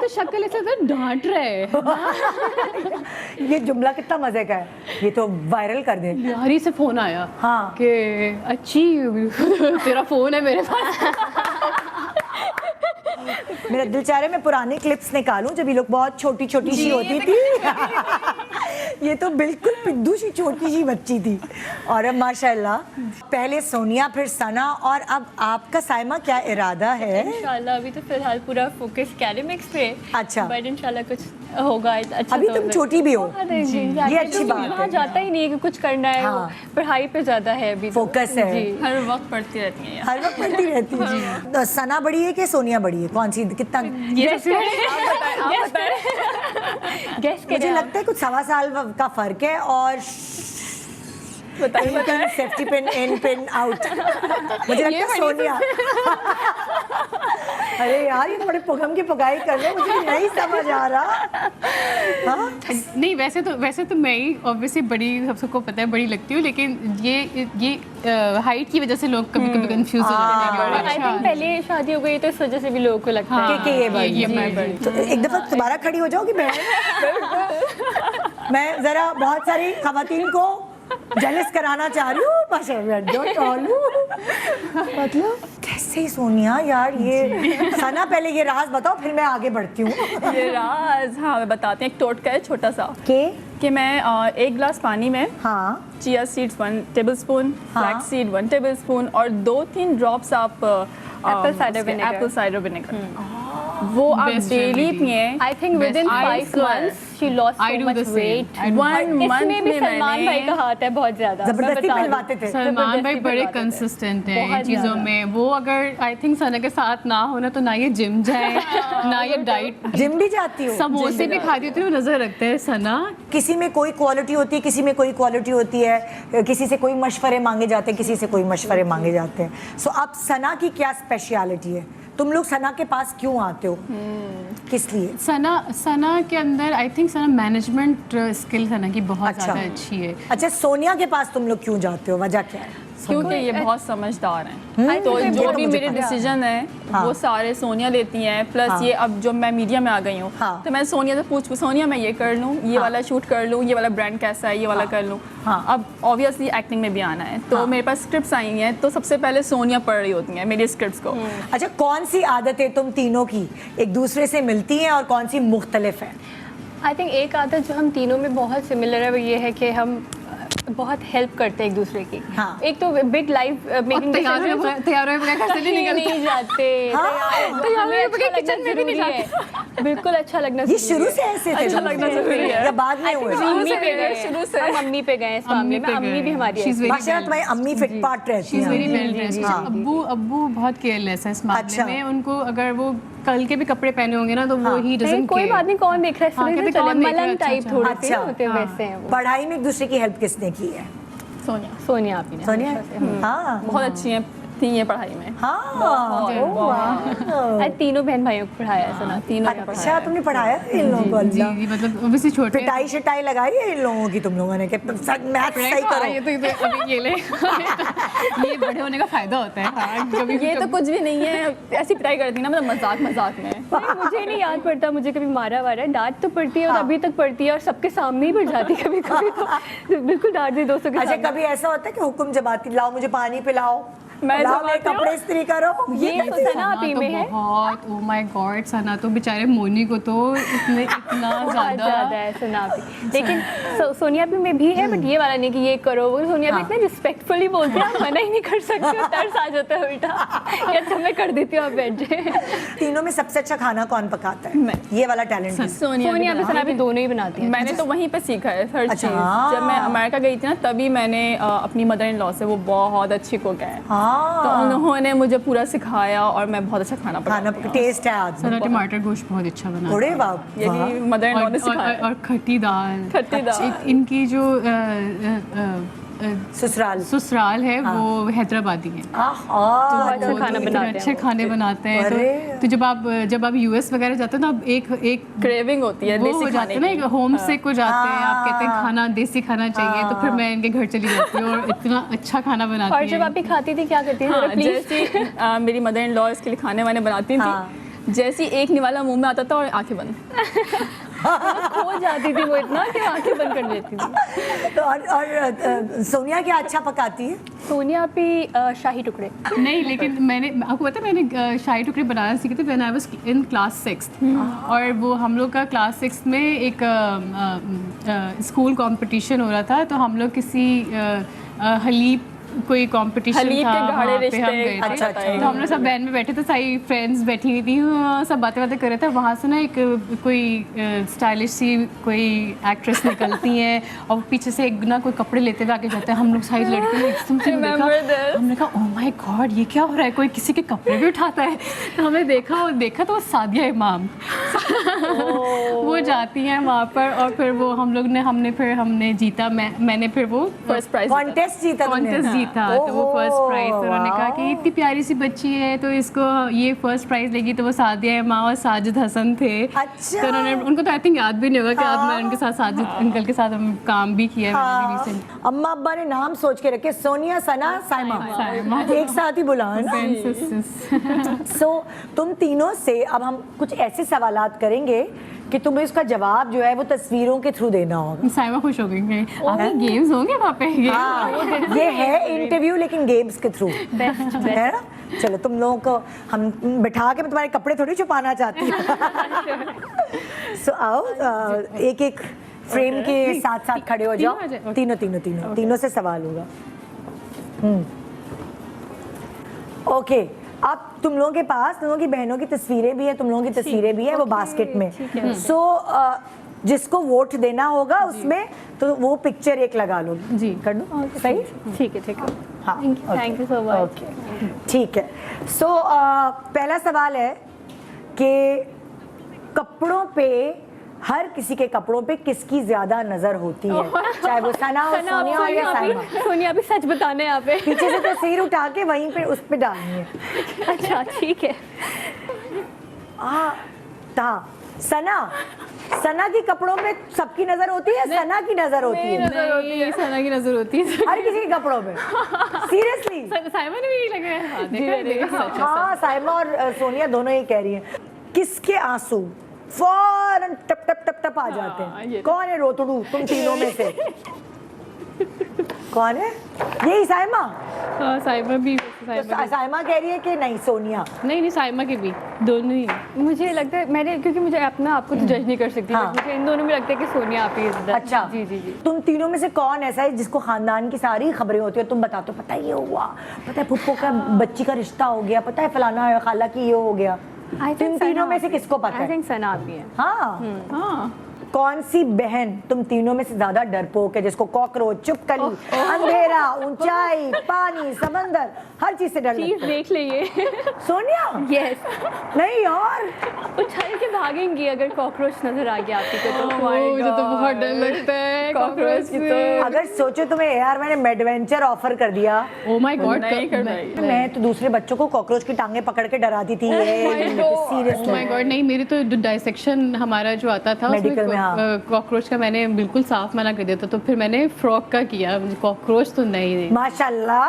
तो शक्ल ऐसे तो डांट रहे हैं। ये जुमला कितना मजे का है, ये तो वायरल कर दे। बिहारी से फोन आया हाँ कि अच्छी तेरा फोन है मेरे पास। मेरा दिल चाह रहा है मैं पुराने क्लिप्स निकालूं जब ये लोग बहुत छोटी छोटी सी होती थी। ये तो बिल्कुल पिद्दू सी छोटी सी बच्ची थी और अब माशाल्लाह। पहले सोनिया फिर सना और अब आपका साइमा क्या इरादा है? इंशाल्लाह अभी तो फिलहाल पूरा फोकस एकेडमिक्स पे। अच्छा। बट इंशाल्लाह कुछ होगा अच्छा। अभी तो तुम छोटी भी हो, ये अच्छी बात है। वहाँ जाता ही नहीं है कि कुछ करना है। हाँ। पढ़ाई पे ज्यादा है अभी फोकस है। जी। हर वक्त पढ़ती रहती हैं। हर वक्त पढ़ती रहती है। तो सना बड़ी है कि सोनिया बड़ी है, कौन सी कितना? गेस मुझे लगता है कुछ 1.25 साल का फर्क है और safety pin in pin out. मुझे लगता है सोनिया। अरे यार ये बड़े पुगम की पुगाई कर रहे, मुझे नहीं समझ आ रहा। हाँ? नहीं वैसे तो मैं ही ऑब्वियसली बड़ी, सबको पता है बड़ी लगती हूँ, लेकिन ये हाइट की वजह से लोग कभी कभी कंफ्यूज हो जाते हैं। आई थिंक पहले शादी हो गई तो इस वजह से भी लोगों को लगता है कि ये बड़ी ये मैं बड़ी। तो एक दफा दोबारा खड़ी हो जाओगी बहन। मैं जरा बहुत सारी खवातीन को जेलस कराना चाह रही हूँ, मतलब कैसे सोनिया यार ये सना, पहले ये राज बताओ फिर मैं आगे बढ़ती हूँ। ये राज, हाँ मैं बताती हूँ। एक टोटका है छोटा सा कि मैं 1 गिलास पानी में हाँ chia seeds 1 tablespoon, flax seed 1 tablespoon और 2-3 ड्रॉप्स आप एप्पल साइडर विनेगर वो आप डेली पिए। I think with in 5 months she lost so much weight। 1 month इसमें भी में सलमान भाई मैंने का हाथ है बहुत ज्यादा। जबरदस्ती मैं बता पिलवाते दूं। थे। सलमान भाई बड़े पिलवाते थे। कंसिस्टेंट हैं इन बहुत चीज़ों ज़्यादा। में। वो अगर आई थिंक सना के साथ ना होना तो ना ये जिम जाए ना ये डाइट। जिम भी जाती हूँ। समोसे भी खाती थी, वो नजर रखते हैं सना। किसी में कोई क्वालिटी होती है, किसी में कोई क्वालिटी होती है, किसी से कोई मशवरे मांगे जाते हैं, किसी से कोई मशवरे मांगे जाते हैं। सो अब सना की क्या स्पेशलिटी है? तुम लोग सना के पास क्यों आते हो? किस लिए? सना के अंदर I think Sana management skill Sana की बहुत अच्छा। ज़्यादा अच्छी है। अच्छा, सोनिया के पास तुम लोग क्यों जाते हो, वजह क्या है? क्योंकि ये बहुत समझदार हैं। तो ये जो तो भी मुझे मेरे पता है। डिसीजन है हाँ। वो सारे सोनिया लेती हैं। प्लस हाँ। ये अब जो मैं मीडिया में आ गई हूँ हाँ। तो मैं सोनिया से पूछूँ, सोनिया मैं ये कर लूँ, ये हाँ। वाला शूट कर लूँ, ये वाला ब्रांड कैसा है, ये वाला कर लूँ। हाँ। अब ऑब्वियसली एक्टिंग में भी आना है तो हाँ। मेरे पास स्क्रिप्ट्स आई हैं तो सबसे पहले सोनिया पढ़ रही होती हैं मेरी स्क्रिप्ट्स को। अच्छा, कौन सी आदतें तुम तीनों की एक दूसरे से मिलती हैं और कौन सी मुख्तलिफ है? आई थिंक एक आदत जो हम तीनों में बहुत सिमिलर है वो ये है कि हम बहुत हेल्प करते हैं एक दूसरे की। हाँ। एक तो बिग लाइफ मेकिंग तैयार हुए बगैर घर से नहीं निकलते। नहीं जाते। तैयार हुए बगैर किचन में भी नहीं जाते। बिल्कुल अच्छा लगना ये जरूरी शुरू है। से ऐसे थे? अच्छा लगना जरूरी है। या बाद में हुए? मम्मी पे गए शुरू से। हम मम्मी पे गए इस मामले में। अम्मी भी हमारी She's very माशाल्लाह तुम्हारी अम्मी फिट पार्ट रहती She's very हैं। well dressed। हाँ। अब्बू बहुत केयरलेस है इस मामले अच्छा। में। उनको अगर वो कल के भी कपड़े पहने होंगे ना तो वो हाँ। ही नहीं, डजंट कोई बात नहीं, कौन देख रहा है हाँ, इस कहते तरह कौन देख रहा है, मलंग टाइप अच्छा, थोड़े से अच्छा। होते हैं हाँ। वैसे हैं वो। पढ़ाई में एक दूसरे की हेल्प किसने की है? सोनिया सोनिया आपी ने सोनिया? हमेशा हाँ बहुत अच्छी हैं थी ये पढ़ाई में। हाँ। आज तीनों बहन भाइयों को पढ़ाया है सुना। तीनों ने अच्छा, पढ़ाया। तुमने पढ़ाया इन लोगों को? जी अल्लाह। जी, मतलब ऑब्वियसली छोटे पिटाई शिटाई लगाई है इन लोगों की तुम लोगों ने कि मैथ सही हाँ, करो? ये तो अभी ये ले ये बड़े होने का फायदा होता है। हाँ, कभी ये तो कुछ भी नहीं है, ऐसी पिटाई करती ना, मतलब मजाक मजाक में। नहीं, मुझे नहीं याद पड़ता मुझे कभी मारा वारा। डांट तो पड़ती है और हाँ। अभी तक पड़ती है और सबके सामने ही पड़ जाती है कभी कभी तो बिल्कुल डांट दी दोस्तों के अच्छा, सामने। कभी ऐसा होता है कि हुक्म जमाती, लाओ मुझे पानी पिलाओ, मैं लाओ जमाती मेरे कपड़े इस्त्री करो? ये तो कैसे? सना आप ही तो में है। बहुत ओ माय गॉड, सना तो बेचारे मोनी को तो इतना बहुत ज्यादा है सुना भी। लेकिन सोनिया भी में भी है बट ये वाला नहीं कि ये करो वो। सोनिया भी हाँ। इतने रिस्पेक्टफुली बोलती है, आप मना ही नहीं कर सकते। तरस आ जाता है उल्टा कि अच्छा मैं कर देती हूँ, आप बैठ जाए। तीनों में सबसे अच्छा खाना कौन पकाता है? मैं। ये वाला टैलेंट है। सोनिया भी सना भी दोनों ही बनाती है। मैंने तो वहीं पे सीखा है हर अच्छा, चीज़। हाँ। जब मैं अमेरिका गई थी ना तभी मैंने अपनी मदर इन लॉ से, वो बहुत अच्छी कुक है, तो हाँ, उन्होंने मुझे पूरा सिखाया और मैं बहुत अच्छा खाना खाना बनाती हूँ। टेस्ट है आज। सना टमाटर गोश्त बहुत अच्छा बनाता अरे है। वाह, यही मदर इन लॉ ने सिखाया। और खट्टी दाल। खट्टी दाल। इनकी जो ससुराल। ससुराल है वो हैदराबादी है। आहा, अच्छा वो खाना इतने बनाते हैं अच्छे वो। खाने बनाते हैं। अरे। तो जब आप यूएस वगैरह जाते हैं ना, अब एक क्रेविंग होती है वो देसी हो जाते खाने हैं ना, की। एक होम सिक हो जाते हैं। आप कहते हैं हाँ। खाना देसी खाना चाहिए, तो फिर मैं इनके घर चली जाती हूँ और इतना अच्छा खाना बनाती और हैं। जब आप ही खाती थी क्या करती थी हाँ, प्लीज? जैसे मेरी मदर इन लॉ इसके लिए खाने वाने बनाती थी हाँ। जैसी एक निवाला मुंह में आता था और आंखें बंद। खो जाती थी वो इतना कि आंखें बंद कर लेती थी। तो और सोनिया क्या अच्छा पकाती है? सोनिया भी शाही टुकड़े। नहीं, लेकिन मैंने आपको पता है मैंने शाही टुकड़े बनाना सीखे थे when I was in class 6th। और वो हम लोग का क्लास 6th में एक स्कूल कंपटीशन हो रहा था, तो हम लोग किसी हलीब कोई कंपटीशन हलीब था, के गाढ़े वहाँ पे रिश्ते। हम गए थे। अच्छा, अच्छा। तो हम लोग सब वैन में बैठे थे, सारी फ्रेंड्स बैठी हुई थी, सब बातें कर रहे थे। वहाँ से ना एक कोई स्टाइलिश सी कोई एक्ट्रेस निकलती है और पीछे से एक ना कोई कपड़े लेते हुए आगे जाते हैं। हम लोग सारी लड़कियों एकदम से हमने कहा ओह माय गॉड ये क्या हो रहा है, कोई किसी के कपड़े भी उठाता है। तो हमने देखा तो वो सादिया इमाम वो जाती हैं वहाँ पर, और फिर वो हमने जीता। मैंने फिर वो फर्स्ट प्राइज कॉन्टेस्ट जीता तुमने? कॉन्टेस्ट जीता, तो वो फर्स्ट प्राइज। तो उन्होंने कहा कि वाह। इतनी प्यारी सी बच्ची है तो इसको ये फर्स्ट प्राइज लेगी। तो वो सादिया माँ और साजिद हसन थे। अच्छा। तो उनको तो आई थिंक याद भी नहीं होगा कि आज मैं उनके साथ साजिद अंकल के साथ हम काम भी किया है मैंने हाँ। recent। अम्मा अब्बा ने नाम सोच के रखे, सोनिया, सना, साइमा, एक साथ ही बुला। सो तुम तीनों से अब हम कुछ ऐसे सवालात करेंगे कि तुम्हें उसका जवाब जो है वो तस्वीरों के थ्रू देना होगा। साइमा खुश हो गई आपके गेम्स होंगे वहाँ पे। हाँ, ये है इंटरव्यू लेकिन गेम्स के थ्रू है ना। चलो तुम लोगों को हम बिठा के मैं तुम्हारे कपड़े थोड़ी छुपाना चाहती हूँ। सो आओ एक एक फ्रेम के साथ साथ खड़े हो जाओ। तीनों आ जाए? तीनों से सवाल होगा। ओके, अब तुम लोगों के पास तुम लोगों की बहनों की तस्वीरें भी है, तुम लोगों की तस्वीरें भी है, वो बास्केट में। सो जिसको वोट देना होगा उसमें तो वो पिक्चर एक लगा लो जी। कर दो। सही? ठीक है हाँ, thank you so much. Okay, ठीक है। सो पहला सवाल है कि कपड़ों पे, हर किसी के कपड़ों पे किसकी ज्यादा नजर होती है, चाहे वो सना हो, सोनिया हो या साइमा। सोनिया भी सच बताने यहाँ पे। पीछे से तो सिर उठा के वहीं पे उस पे डालनी है। अच्छा ठीक है। सना की कपड़ों पे सबकी नजर होती है, सना की नजर होती है? नहीं, सना की नजर होती है। हर किसी के कपड़ों पे सीरियसली? साइमा ने भी यही लगाया। हाँ, देखा। हाँ, साइमा और सोनिया दोनों ही कह रही हैं। किसके आंसू फौरन टप टप टप टप आ जाते हैं? कौन है रोतड़ू तुम तीनों में से? कौन है? यही साइमा? हाँ, साइमा भी। तो साइमा कह रही है कि नहीं सोनिया? नहीं, साइमा के भी दोनों ही। मुझे लगता है मैंने, क्योंकि मुझे अपना आपको तो जज नहीं कर सकती, हाँ। मुझे इन दोनों में लगता है कि सोनिया आप ही। अच्छा, जी। तुम तीनों में से कौन ऐसा है जिसको खानदान की सारी खबरें होती है, तुम बता तो पता ये हुआ, पता है फुप्पो का बच्ची का रिश्ता हो गया, पता है फलाना खाला की ये हो गया? तुम तीनों में से किसको पता है? आई थिंक सना आप ही है। हाँ। कौन सी बहन तुम तीनों में से ज्यादा डरपोक है, जिसको कॉकरोच, छिपकली, अंधेरा, ऊंचाई, पानी, समंदर, हर चीज से डर प्लीज लगता है? देख लेंगे। सोनिया? यस। नहीं यार, उछल के भागेंगी अगर कॉकरोच नजर आ गया आपको तो। मुझे तो बहुत डर लगता है कॉकरोच की तो। अगर सोचो तुम्हें यार मैंने एडवेंचर ऑफर कर दिया, ओ माय गॉड, नहीं कर पाएगी। मैं तो दूसरे बच्चों को कॉकरोच की टांगे पकड़ के डराती थी। ओ सीरियसली माय गॉड, नहीं मेरे तो डाइसेक्शन हमारा जो आता था मेडिकल में, हाँ। कॉकरोच का मैंने बिल्कुल साफ मना कर दिया था, तो फिर मैंने फ्रॉक का किया। कॉकरोच तो नहीं। माशाल्लाह।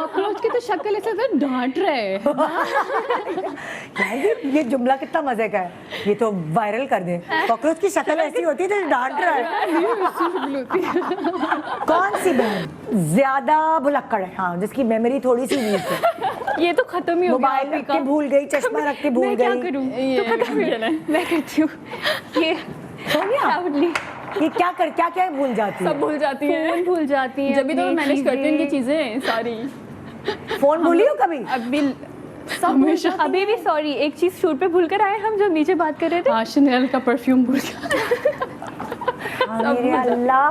कॉकरोच की तो शक्ल ऐसे डांट रहा है। यार ये जुमला कितना मजे का है, ये तो वायरल कर दे। कॉकरोच की शक्ल ऐसी होती है तो डांट रहा है। कौन सी बहन ज्यादा भुलक्कड़ है? हाँ, जिसकी मेमोरी थोड़ी सी वीक है। ये तो खत्म ही हो गया। मोबाइल रख के भूल गई, चश्मा रख के भूल मैं क्या गई। करूं? तो खत्म ही है। मैं करती हूँ ये सोनिया, proudly। ये क्या भूल जाती है? सब भूल जाती है, फोन भूल जाती है। जब भी तो मैनेज करती हैं इनकी चीजें सारी। फोन भूली हो कभी? अभी हमेशा। अभी भी सॉरी, एक चीज शूट पे भूल कर आए हम जब नीचे बात कर रहे थे। शनेल का परफ्यूम भूल गया। मेरे अल्लाह।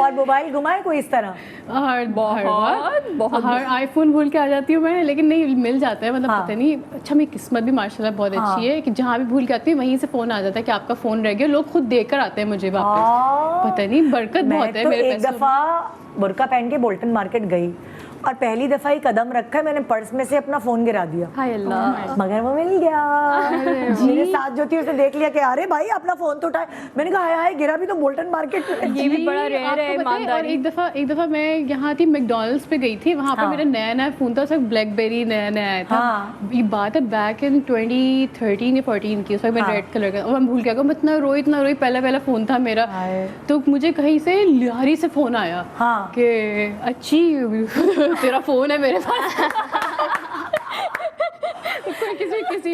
और मोबाइल घुमाए कोई इस तरह? हर आईफोन भूल के आ जाती हूँ मैं, लेकिन नहीं मिल जाता है, मतलब हाँ। पता नहीं। अच्छा, मेरी किस्मत भी माशाल्लाह बहुत अच्छी है कि जहाँ भी भूल के आती हूँ वहीं से फोन आ जाता है कि आपका फोन रह गया। लोग खुद देकर आते हैं मुझे वापस। पता नहीं, बरकत बहुत है मेरे एक पैसों में। दफा बुर्का पहन के बोल्टन मार्केट गई और पहली दफा ही कदम रखा है मैंने पर्स में से अपना फोन गिरा दिया, हाय अल्लाह। मगर वो मिल गया। मेरे साथ जो थी उसने देख लिया कि अरे भाई अपना फोन तो उठाए, मैंने कहा हाय गिरा भी तो बोल्टन मार्केट में। ये भी बड़ा जी, रेयर आपको है पता और ईमानदारी। एक दफ़ा मैं यहाँ थी मैकडॉनल्ड्स पे गई थी, वहाँ पे हाँ। मेरा नया नया फ़ोन था, सब ब्लैकबेरी नया नया आया था। हाँ। ये बात है बैक इन 2013 या 14 की, उस वक्त मैं हाँ। रेड कलर का, और मैं भूल गया मैं इतना रोई पहला फ़ोन था मेरा। हाय। तो मुझे कहीं से लिहारी से फ़ोन आया हाँ। कि अच्छी तेरा फ़ोन है मेरे पास।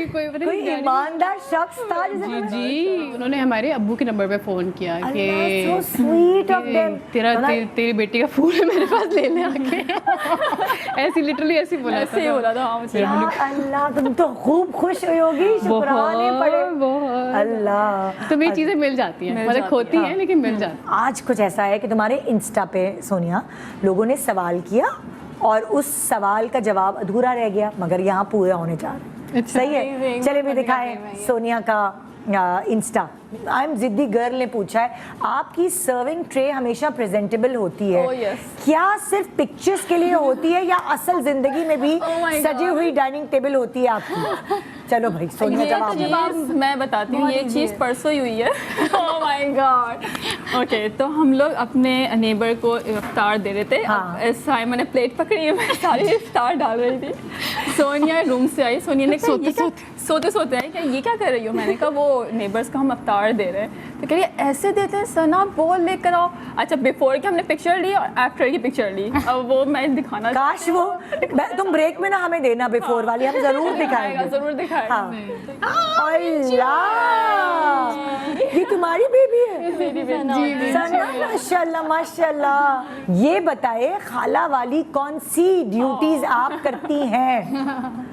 कोई पता कोई नहीं गाड़ी- ईमानदार शख्स था जिसे जी जी, उन्होंने हमारे अब्बू के नंबर पे फ़ोन किया कि so sweet of them। तेरी बेटी का फ़ोन है मेरे पास, ले ले आके। ऐसी लिटरली ऐसी बोला ऐसे ही था। बोला था हाँ मुझे। या अल्लाह, तुम तो खूब खुश हुई होगी, शुक्राने पड़े। बहुत। अल्लाह। तो ये चीज़ें मिल जाती हैं, मिल मतलब जाती खोती हैं, हैं लेकिन मिल जाती हैं। आज कुछ ऐसा है कि तुम्हारे इंस्टा पे सोनिया लोगों ने सवाल किया और उस सवाल का जवाब अधूरा रह गया, मगर यहाँ पूरा होने जा रहा है। अच्छा। सही है, Amazing, चले भी बहुत दिखाएं बढ़िया है। सोनिया का इंस्टा। आई एम जिद्दी गर्ल ने पूछा है, आपकी सर्विंग ट्रे हमेशा प्रेजेंटेबल होती है, Oh, yes. क्या सिर्फ पिक्चर्स के लिए होती है या असल जिंदगी में भी Oh my सजी God. हुई डाइनिंग टेबल होती है आपकी? चलो भाई सोनिया ये जवाब दो। चीज़ मैं बताती हूँ, बहुत ये easy चीज़ है। परसों ही हुई है। Oh my God. ओके, तो हम लोग अपने नेबर को इफ्तार दे रहे थे। हाँ। अब इस टाइम मैंने प्लेट पकड़ी है, मैं सारी इफ्तार डाल रही थी। सोनिया रूम से आई, सोनिया ने कहा, सोते सोते आई, क्या ये क्या कर रही हो? मैंने कहा वो नेबर्स को हम इफ्तार दे रहे हैं। तो कह रही है ऐसे देते हैं सना, बोल लेकर आओ। अच्छा, बिफोर की हमने पिक्चर ली और आफ्टर की पिक्चर ली, अब वो मैं दिखाना काश वो तुम ब्रेक में ना हमें देना बिफोर वाली, हम जरूर दिखाएंगे। जरूर दिखाएगा। हाँ। अल्लाह, ये तुम्हारी बेबी है? सना, माशाल्लाह माशाल्लाह। ये बताए खाला वाली कौन सी ड्यूटीज आप करती हैं?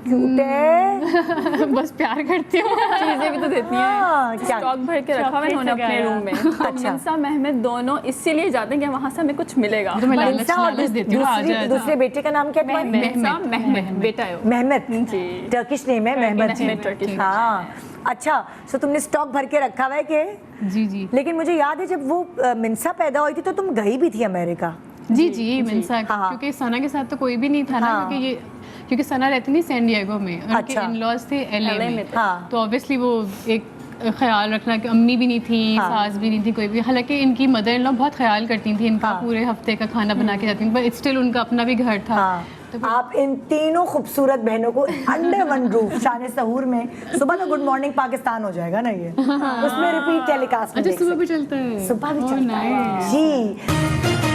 क्यूट है। बस प्यार करती हूँ। चीजें भी तो देती हैं। हाँ, क्या? स्टॉक भर के रखा हुआ है उन्होंने अपने रूम में। अच्छा। मिंसा महमद दोनों इसीलिए जाते हैं कि वहाँ से हमें कुछ मिलेगा। तो मैं मिंसा और लालच देती हूँ, आ जा, दूसरे बेटे का नाम क्या है तुम्हारे? मिंसा महमद बेटा है वो। मेहमत। जी। टर्किश नेम है मेहमत जी। Mehmet, Turkish। हाँ, अच्छा, सो तुमने स्टॉक भर के रखा हुआ है कि? जी जी लेकिन मुझे याद है जब वो मिंसा पैदा हुई थी तो तुम गई भी थी अमेरिका। जी जी मिंसा, हाँ। क्योंकि सना के साथ तो कोई भी नहीं था ना, हाँ। क्योंकि सना रहती थी सैन डिएगो में, उनके अच्छा। इन-लॉज थे एलए LA में, में थे। हाँ। तो ऑब्वियसली वो एक ख्याल रखना कि अम्मी भी नहीं थी, हाँ। सास भी नहीं थी कोई भी, हालांकि इनकी मदर इन लॉ बहुत ख्याल करती थी इनका, हाँ। पूरे हफ्ते का खाना बना के जाती थी, बट स्टिल उनका अपना भी घर था। हाँ, तो आप इन तीनों खूबसूरत बहनों को अंडर वन रूफ शान सहूर में, सुबह तो गुड मॉर्निंग पाकिस्तान हो जाएगा ना ये, उसमें रिपीट टेलीकास्ट में अच्छा देख सुबह सकते भी चलता है? सुबह भी Oh, चलता है nice. जी।